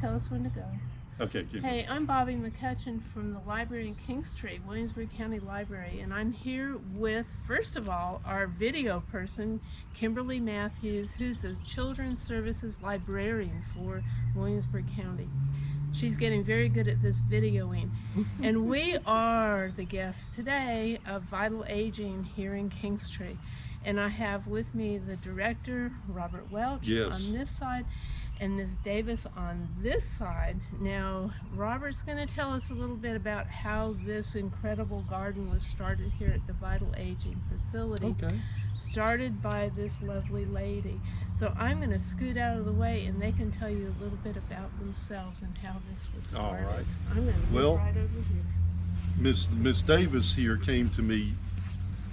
tell us when to go. Okay, keep Hey, I'm Bobby McCutcheon from the library in Kingstree, Williamsburg County Library, and I'm here with, first of all, our video person, Kimberly Matthews, who's the Children's Services Librarian for Williamsburg County. She's getting very good at this videoing. And we are the guests today of Vital Aging here in Kingstree. And I have with me the director, Robert Welch, on this side, and Ms. Davis on this side. Now, Robert's going to tell us a little bit about how this incredible garden was started here at the Vital Aging facility. Okay. Started by this lovely lady. So I'm going to scoot out of the way and they can tell you a little bit about themselves and how this was started. All right. I'm going to go right over here. Miss Davis here came to me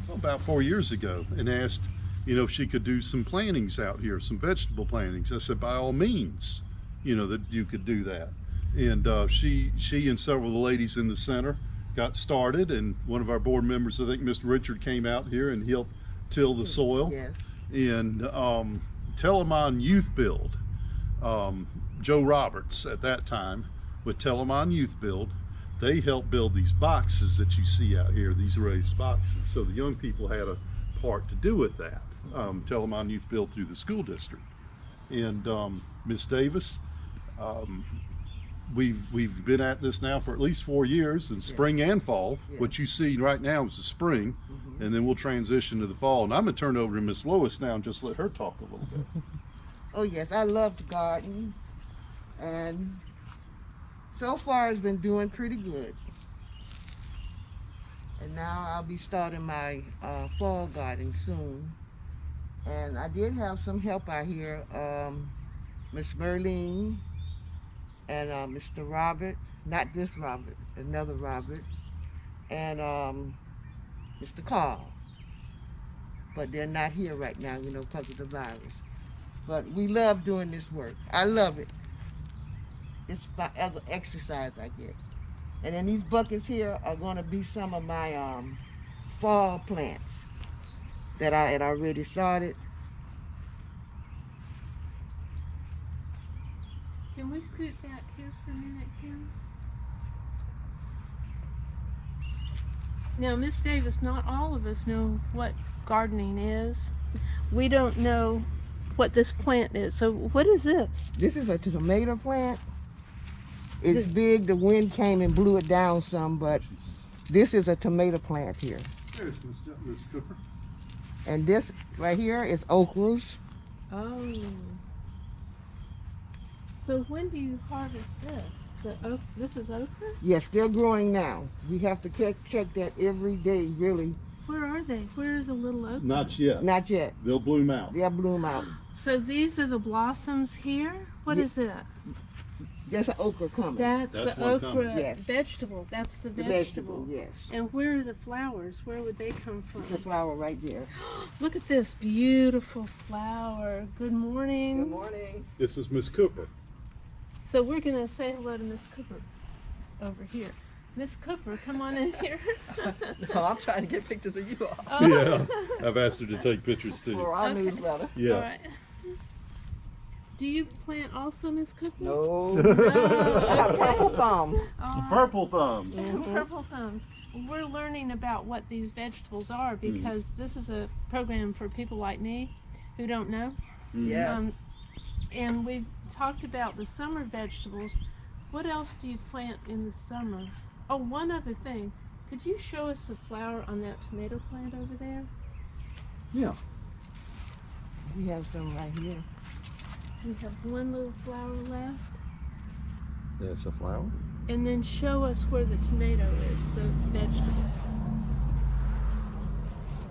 about 4 years ago and asked, you know, if she could do some plantings out here, some vegetable plantings. I said, by all means, you know, that you could do that. And she and several of the ladies in the center got started, and one of our board members, I think Mr. Richard, came out here and helped till the soil. Yes. And Telemon Youth Build, Joe Roberts at that time with Telemon Youth Build, they helped build these boxes that you see out here, these raised boxes. So the young people had a part to do with that. Telemon Youth Build through the school district. And Miss Davis, we've been at this now for at least 4 years, in spring and fall. What you see right now is the spring, and then we'll transition to the fall. And I'm gonna turn over to Miss Lois now and just let her talk a little bit. Oh yes, I love the garden, and so far it's been doing pretty good. And now I'll be starting my fall garden soon. And I did have some help out here, Miss Merlene and Mr. Robert, not this Robert, another Robert, and Mr. Carl. But they're not here right now, you know, because of the virus. But we love doing this work. I love it. It's my other exercise I get. And then these buckets here are going to be some of my fall plants that I had already started. Can we scoot back here for a minute, Kim? Now, Miss Davis, not all of us know what gardening is. We don't know what this plant is. So what is this? This is a tomato plant. It's big. The wind came and blew it down some, but this is a tomato plant here. There's Miss Cooper. And this right here is okras. Oh. So when do you harvest this? This is okra? Yes, they're growing now. We have to check that every day, really. Where are they? Where are the little okra? Not yet. Not yet. They'll bloom out. They'll bloom out. So these are the blossoms here? What is that? There's an okra coming. That's That's the one okra coming. Yes. vegetable. That's the The vegetable. vegetable, yes. And where are the flowers? Where would they come from? It's a flower right there. Look at this beautiful flower. Good morning. Good morning. This is Miss Cooper. So we're going to say hello to Miss Cooper over here. Miss Cooper, come on in here. No, I'm trying to get pictures of you all. Oh. Yeah, I've asked her to take pictures too. For our Okay. newsletter. Yeah. All right. Do you plant also, Miss Cooper? No. Oh, okay. Purple thumbs. All right. Purple thumbs. Purple thumbs. We're learning about what these vegetables are because this is a program for people like me who don't know. Yeah. And we've talked about the summer vegetables. What else do you plant in the summer? Oh, one other thing. Could you show us the flower on that tomato plant over there? Yeah. We have some right here. We have one little flower left. That's a flower. And then show us where the tomato is, the vegetable.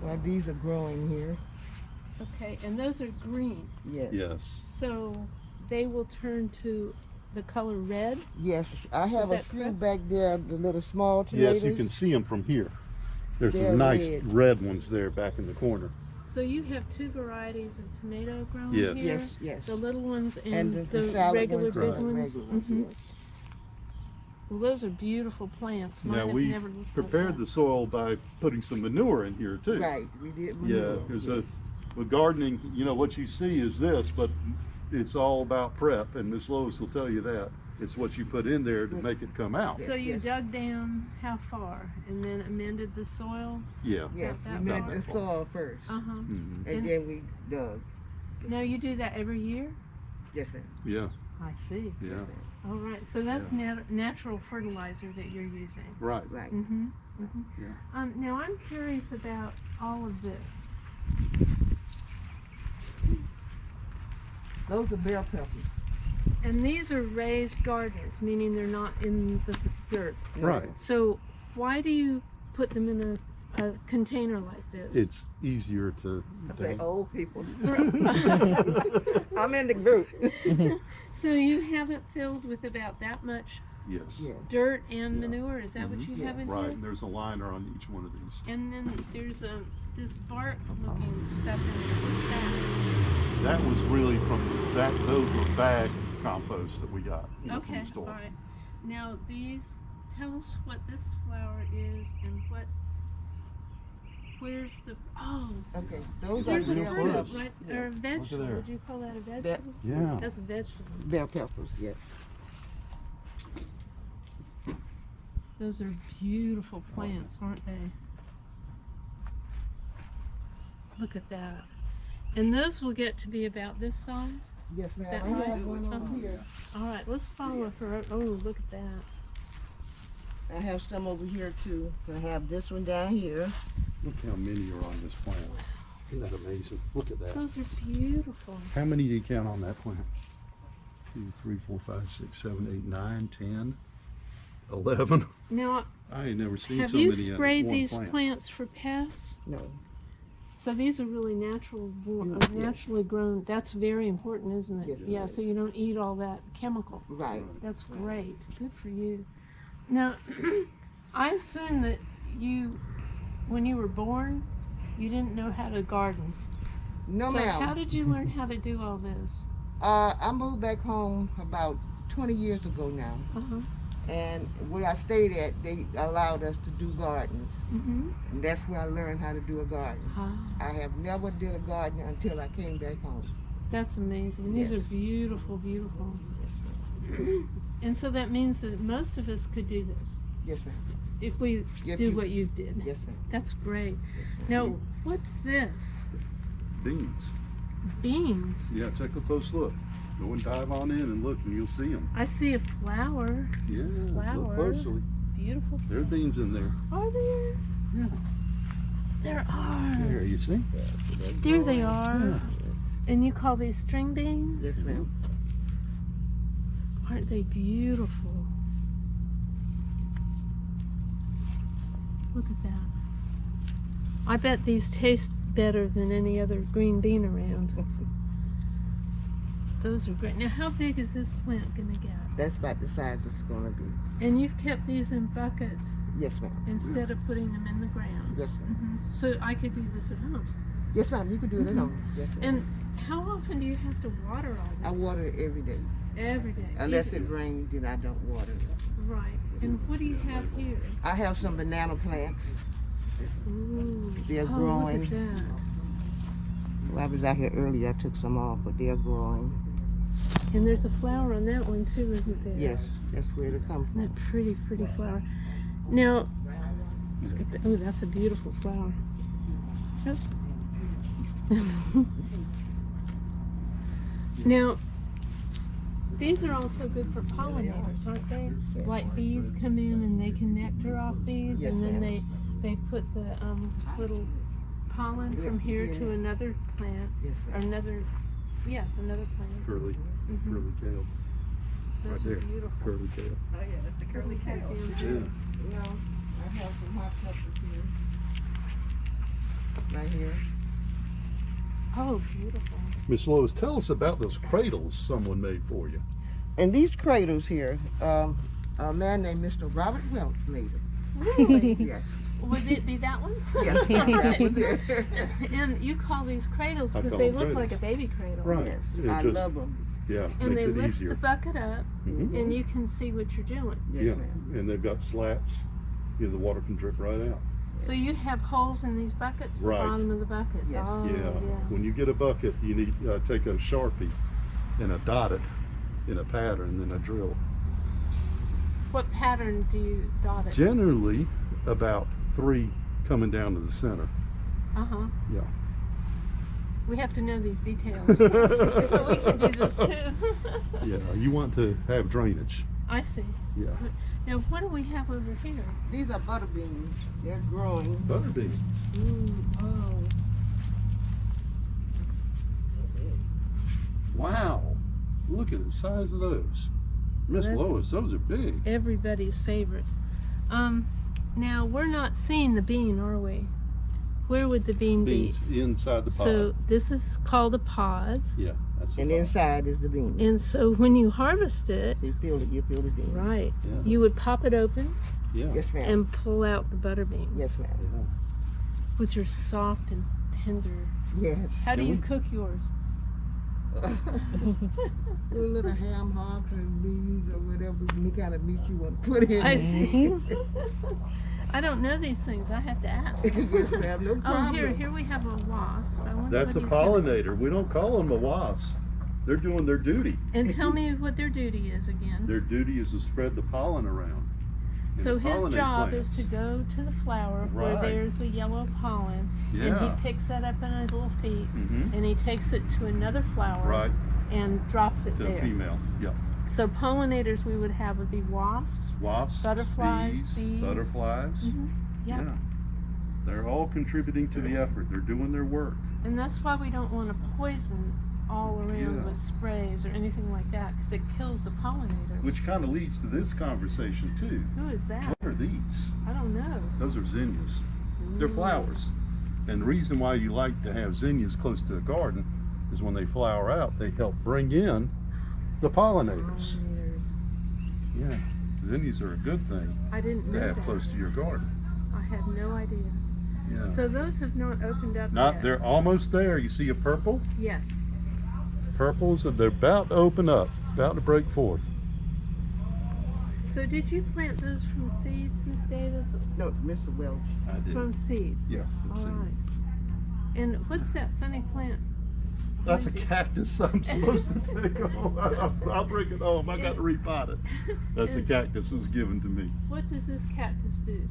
Well, these are growing here. Okay, and those are green. Yes. Yes. So they will turn to the color red. Yes, I have a that few correct? back there, the little small tomatoes. Yes, you can see them from here. There's They're some nice red. ones there back in the corner. So you have two varieties of tomato growing Yes. here. Yes, yes. The little ones and, And the salad regular ones, big the ones. regular ones, Mhm. yes. Well, those are beautiful plants. Mine Now have we never looked like prepared that. the soil by putting some manure in here too. Right, we did. Yeah, because with gardening, you know, what you see is this, but it's all about prep, and Miss Lois will tell you that. It's what you put in there to make it come out. So you Yes. dug down how far and then amended the soil? Yeah. Yes, that we far? made the soil first, Uh-huh. Mhm. and then we dug. Now you do that every year? Yes, ma'am. Yeah. I see. Yeah. Yes, ma'am. All right. So that's natural fertilizer that you're using. Right. Right. Mm-hmm. Mm-hmm. Yeah. Now I'm curious about all of this. Those are bell peppers. And these are raised gardens, meaning they're not in the dirt. No. Right. So why do you put them in a container like this? It's easier to. I say old people. For- I'm in the group. So you have it filled with about that much Yes. Yes. dirt and Yeah. manure? Is that what you Yeah. have in Right. here? And there's a liner on each one of these. And then there's this bark-looking stuff in there. What's that? That was really from that. Those were bag compost that we got. From Okay, the all store. right. Now these, tell us what this flower is and where's the, Okay. Those there's are a real bell fruit, peppers. right? Yeah. Or a vegetable. there. Would you call that a vegetable? Yeah. That's a vegetable. Bell peppers. Yes. Those are beautiful plants, aren't they? Look at that. And those will get to be about this size? Yes, ma'am. that I right? have one over Uh-huh. here. All right, let's follow her. Oh, look at that. I have some over here too. I have this one down here. Look how many are on this plant. Isn't that amazing? Look at that. Those are beautiful. How many do you count on that plant? 2, 3, 4, 5, 6, 7, 8, 9, 10, 11. Now, I ain't never seen have so you many in sprayed one these plant. plants for pests? No. So these are really Yes. naturally grown. That's very important, isn't it? Yes, it Yeah, so is. you don't eat all that chemical. Right. That's great. Good for you. Now, I assume that when you were born, you didn't know how to garden. No, So ma'am. how did you learn how to do all this? I moved back home about 20 years ago now. Uh-huh. And where I stayed at, they allowed us to do gardens. Mm-hmm. And that's where I learned how to do a garden. Ah, I have never did a garden until I came back home. that's amazing. These Yes. are beautiful, beautiful. Yes, ma'am. And so that means that most of us could do this Yes, ma'am. if we If do you- what you did. Yes, ma'am. That's great. Yes, ma'am. Now, what's this? Beans. Beans. Yeah, take a close look. Go and dive on in and look, and you'll see them. I see a flower. Yeah, Flower. look closely. Beautiful. There are beans in there. Are there? Yeah. There are. There, you see? Yeah, so that's There they growing. are. Yeah. And you call these string beans? Yes, ma'am. Aren't they beautiful? Look at that. I bet these taste better than any other green bean around. Those are great. Now, how big is this plant going to get? That's about the size it's going to be. And you've kept these in buckets Yes, ma'am. instead of putting them in the ground. Yes, ma'am. So I could do this at home. Yes, ma'am. You can do it at home. Yes, ma'am. And how often do you have to water all I this? water it every day. Every day. Unless Even- it rains, then I don't water it. Right. And what do you have here? I have some banana plants. Ooh. They're Oh, growing. look at that. Well, I was out here earlier. I took some off, but they're growing. And there's a flower on that one too, isn't there? Yes, that's where they come from. That pretty, pretty flower. Now, look at the, oh, that's a beautiful flower. Yep. Now, these are also good for pollinators, aren't they? Like bees come in and they can nectar off these, Yes, and then ma'am. they put the little pollen from here to Yeah. another plant, Yes, or ma'am. another plant. Curly, Mhm. curly kale. Those Right are there. beautiful. Curly kale. Oh yeah, that's the curly kale. Yeah. Well, I have some hot peppers here. Right here. Oh, beautiful. Miss Lois, tell us about those cradles someone made for you. And these cradles here, a man named Mr. Robert Welch made them. Really? Yes. Would it be that one? Yes, that was it. And you call these cradles I because call they them look like a cradles. baby cradle. Right. Yes, It I just- love them. Yeah, And makes they it lift easier. the bucket up, Mhm. and you can see what you're doing. Yes, Yeah, ma'am. and they've got slats. You know, the water can drip right out. So you have holes in these buckets, the Right. bottom of the buckets. Yes. Oh, Yeah. yes. When you get a bucket, you need take a Sharpie and I dot it in a pattern, then I drill. What pattern do you dot it? Generally, about 3 coming down to the center. Uh-huh. Yeah. We have to know these details so we can do this too. Yeah, you want to have drainage. I see. Yeah. Now, what do we have over here? These are butter beans. They're growing. Butterbean. Ooh, oh. Wow. Look at the size of those. Miss That's- Lois, those are big. Everybody's favorite. Now, we're not seeing the bean, are we? Where would the bean Beans be? inside the pod. So this is called a pod. Yeah, that's And inside is the bean. And so when you harvest it, So you feel the bean. right, Yeah. you would pop it open Yeah. Yes, ma'am. and pull out the butter beans. Yes, ma'am. Yeah. Which are soft and tender. Yes. How do And you we- cook yours? Little ham hocks and beans or whatever any kind of meat you want to put in. I it. see. I don't know these things. I have to ask. Yes, ma'am. No Oh, problem. here we have a wasp. I wonder That's a what he's gonna- pollinator. We don't call them a wasp. They're doing their duty. And tell me what their duty is again. Their duty is to spread the pollen around. and So his pollinate job plants. is to go to the flower where Right. there's the yellow pollen, and Yeah. he picks that up in his little feet, Mm-hmm. and he takes it to another flower Right, and drops it to a there. female. Yeah. So pollinators we would have would be wasps. Wasps, Butterflies, bees. butterflies. Mhm. Yeah. They're all contributing to the effort. They're doing their work. And that's why we don't want to poison all around Yeah. with sprays or anything like that, because it kills the pollinator. Which kind of leads to this conversation too. Who is that? What are these? I don't know. Those are zinnias. They're Mm. flowers. And the reason why you like to have zinnias close to a garden is when they flower out, they help bring in the pollinators. Pollinators. Yeah. Zinnias are a good thing I didn't to know have that. close to your garden. I had no idea. Yeah. So those have not opened up Not, yet. they're almost there. You see a purple? Yes. Purples, they're about to open up, about to break forth. So did you plant those from seeds, Miss Davis? No, Mr. Welch. I did. From seeds. Yeah, from All seeds. right. And what's that funny plant? That's a cactus I'm supposed to take home. I'll bring it home. I got to repot it. That's a cactus that was given to me. What does this cactus do?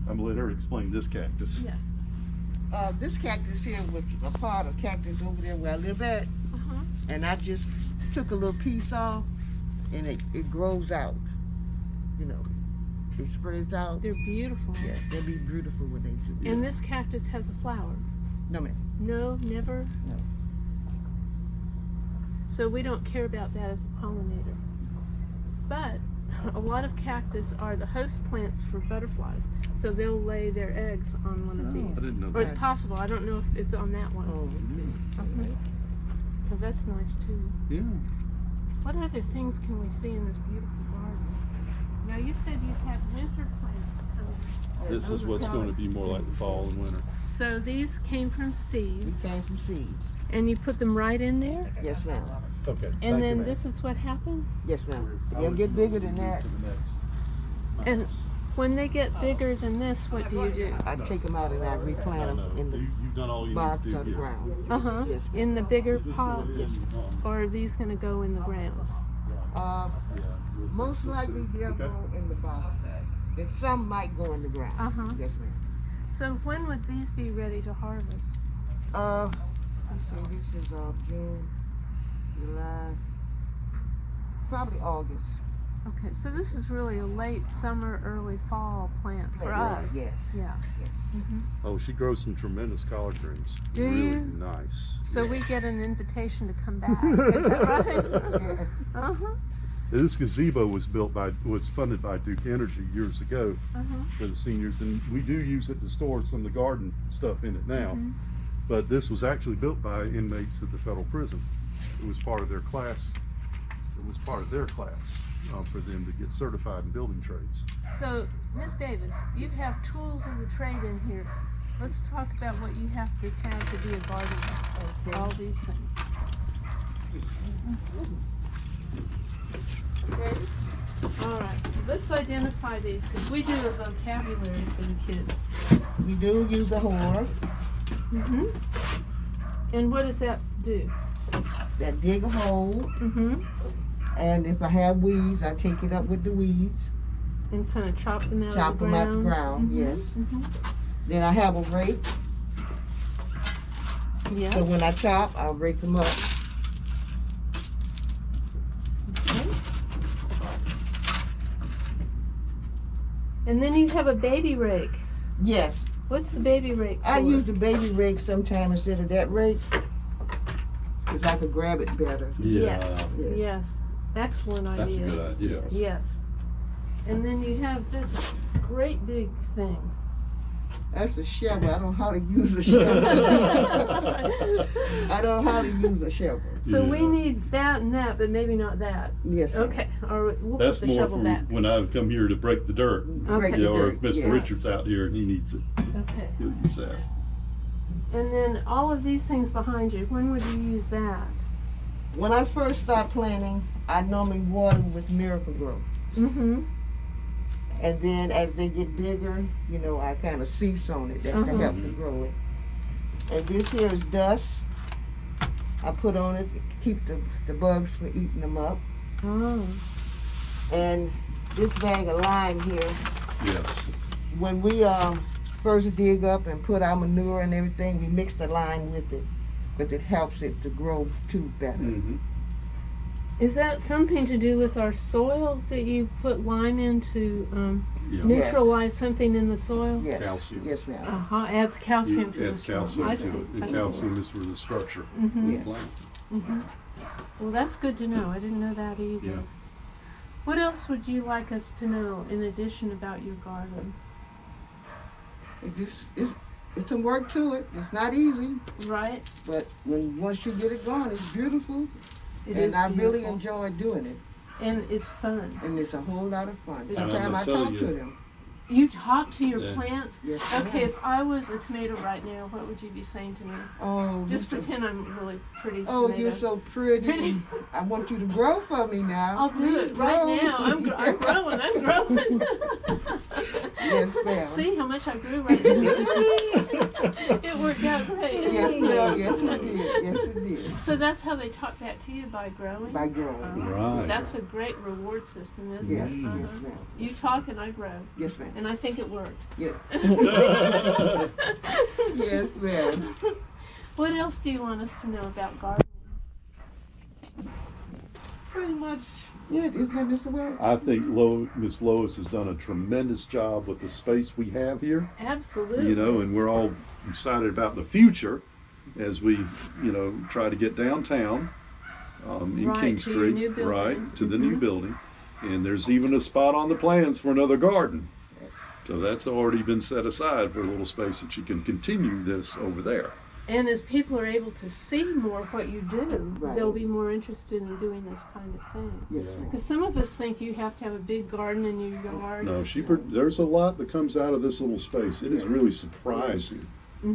I'm gonna let her explain this cactus. Yeah. This cactus here was a part of cactus over there where I live at, Uh-huh. and I just took a little piece off, and it grows out. You know, it spreads out. They're beautiful. Yeah, they'll be beautiful when they do. And this cactus has a flower. No, ma'am. No, never? No. So we don't care about that as a pollinator. But a lot of cactus are the host plants for butterflies. So they'll lay their eggs on one of I these. didn't know Or that. it's possible. I don't know if it's on that one. Oh, me. Mhm. So that's nice too. Yeah. What other things can we see in this beautiful garden? Now you said you had winter plants coming. This is what's going to be more like the fall and winter. So these came from seeds, We came from seeds. and you put them right in there? Yes, ma'am. Okay. And then this is what happened? Yes, ma'am. They'll get bigger than that. And when they get bigger than this, what do you do? I take them out and I replant them in the You've done all you box need to or do the here. ground. Uh-huh. Yes. In the bigger pots? Yes. Or are these going to go in the ground? Most likely they'll Okay. go in the box. And some might go in the ground. Uh-huh. Yes, ma'am. So when would these be ready to harvest? Let's see, this is June, July, probably August. Okay, so this is really a late summer, early fall plant for Right, us. Yes. Yeah. Yes. hmm Oh, she grows some tremendous collard greens. Do really you? Nice. So we get an invitation to come back. Is that right? Yes. Uh-huh. This gazebo was funded by Duke Energy years ago Uh-huh. for the seniors, and we do use it to store some of the garden stuff in it now. Mhm. But this was actually built by inmates at the federal prison. It was part of their class. It was part of their class for them to get certified in building trades. So, Miss Davis, you have tools of the trade in here. Let's talk about what you have to be a gardener. All these things. Okay. All right, let's identify these because we do a vocabulary for the kids. We do use a whore. Mm-hmm. And what does that do? that dig a hole, Mm-hmm. and if I have weeds, I take it up with the weeds, And kind of chop them out chop of the them out the ground. ground, yes. Mm-hmm. Then I have a rake, Yeah. so when I chop, I'll rake them up. Okay. And then you have a baby rake. Yes, What's the baby rake for? I use the baby rake sometimes instead of that rake, because I could grab it better. Yes. Yes. Yes. Excellent idea. That's a good idea. Yes. And then you have this great big thing. That's a shovel. I don't know how to use a shovel. I don't know how to use a shovel. So we Yeah. need that and that, but maybe not that. Yes, ma'am. Okay. All right. We'll That's put the more shovel from back. when I come here to break the dirt. Break Okay. the Or dirt, if Mr. yeah. Richard's out here and he needs it, Okay. he'll use that. And then all of these things behind you, when would you use that? When I first start planting, I normally water with Miracle-Gro. Mm-hmm. And then as they get bigger, you know, I kind of cease on it. That's to Uh-huh. help to grow it. And this here is dust. I put on it to keep the bugs from eating them up. Oh. And this bag of lime here, Yes. when we first dig up and put our manure and everything, we mix the lime with it because it helps it to grow too better. Mm-hmm. Is that something to do with our soil that you put lime in to Yeah. neutralize something in the soil? Yes. Calcium. Yes, ma'am. Uh-huh. Adds calcium to the Adds soil. calcium. I to see. it. I And see. calcium is for the structure Mm-hmm. of Yeah. the plant. Mm-hmm. Well, that's good to know. I didn't know that either. Yeah. What else would you like us to know in addition about your garden? It's some work to it. It's not easy, Right? but once you get it going, it's beautiful. It And is I really beautiful. enjoy doing it. And it's fun. And it's a whole lot of fun. And I'm Sometimes gonna I tell talk you- to them. You talk to your Yeah. plants? Yes, Okay, ma'am. if I was a tomato right now, what would you be saying to me? Oh, Just Mr. pretend I'm really pretty Oh, tomato. you're so pretty. I want you to grow for me now. I'll do Please it right grow. now. I'm growing. I'm growing. Yes, ma'am. See how much I grew right now? It worked out great. Yes, ma'am. Yes, it did. Yes, it did. So that's how they talk back to you, by growing? By growing. Right. That's a great reward system, isn't Yes, it? yes, Uh-huh. ma'am. You talk and I grow. Yes, ma'am. And I think it worked. Yeah. Yes, ma'am. What else do you want us to know about gardening? Pretty much, yeah, isn't that Mr. Wells? I think Miss Lois has done a tremendous job with the space we have here, Absolutely. you know, and we're all excited about the future as we, you know, try to get downtown in Right, King to your Street, new building. right, to the new Mhm. building. And there's even a spot on the plans for another garden. So that's already been set aside for a little space that you can continue this over there. And as people are able to see more what you do, Right. they'll be more interested in doing this kind of thing. Yes, ma'am. Because some of us think you have to have a big garden in your yard. No, there's a lot that comes out of this little space. It is really surprising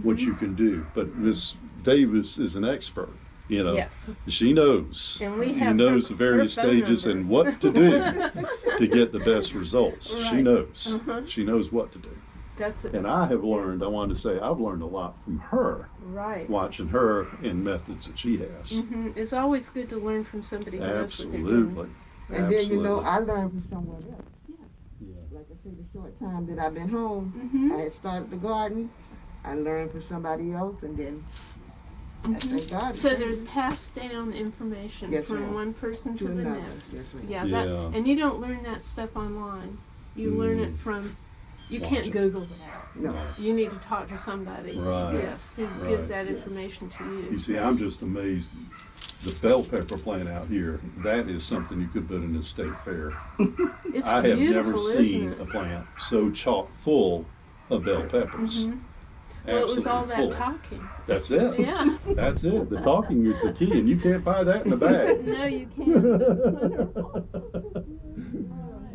what you can do. But Miss Davis is an expert, you know. Yes. She knows. And we She have knows her- the various her phone stages number. and what to do to get the best results. She Right. knows. Uh-huh. She knows what to do. That's it. And I have learned, I wanted to say, I've learned a lot from her, Right. watching her and methods that she has. It's always good to learn from somebody who knows what they're doing. Absolutely. And then, you know, Absolutely. I learned from someone else. Yeah. Like I said, the short time that I've been home, Mhm. I had started the garden. I learned from somebody else, and then I thank God. So there's passed down information Yes, from ma'am. one person to To the another. next. Yes, ma'am. Yeah, Yeah. That, and you don't learn that stuff online. You learn it from, you Watch can't it. Google that. No. You need to talk to somebody. Right. Yes, who Right. gives that Yes. information to You you. see, I'm just amazed. The bell pepper plant out here, that is something you could put in a state fair. It's I have beautiful, never isn't seen it? a plant so chock full of bell peppers. Mhm. Well, it was Absolutely all that full. talking. That's it. Yeah. That's it. The talking is the key, and you can't buy that in a bag. No, you can't. That's wonderful.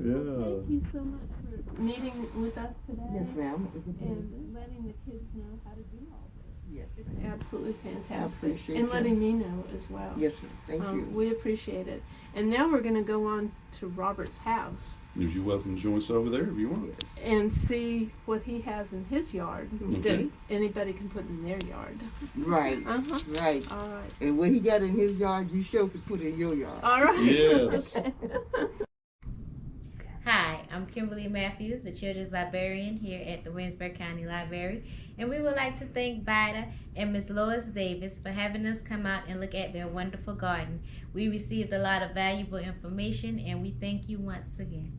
Yeah. Thank you so much for meeting with us today. Yes, ma'am. It's a pleasure. And letting the kids know how to do all this. Yes. It's absolutely fantastic. appreciate And you. letting me know as well. Yes, sir. Thank you. We appreciate it. And now we're going to go on to Robert's house You're welcome to join us over there if you want. Yes. and see what he has in his yard that Okay. anybody can put in their yard. Right. Uh-huh. Right. All right. And what he got in his yard, you sure could put in your yard. All right. Yes. Okay. Hi, I'm Kimberly Matthews, the Children's Librarian here at the Winsburg County Library, and we would like to thank Vita and Miss Lois Davis for having us come out and look at their wonderful garden. We received a lot of valuable information, and we thank you once again.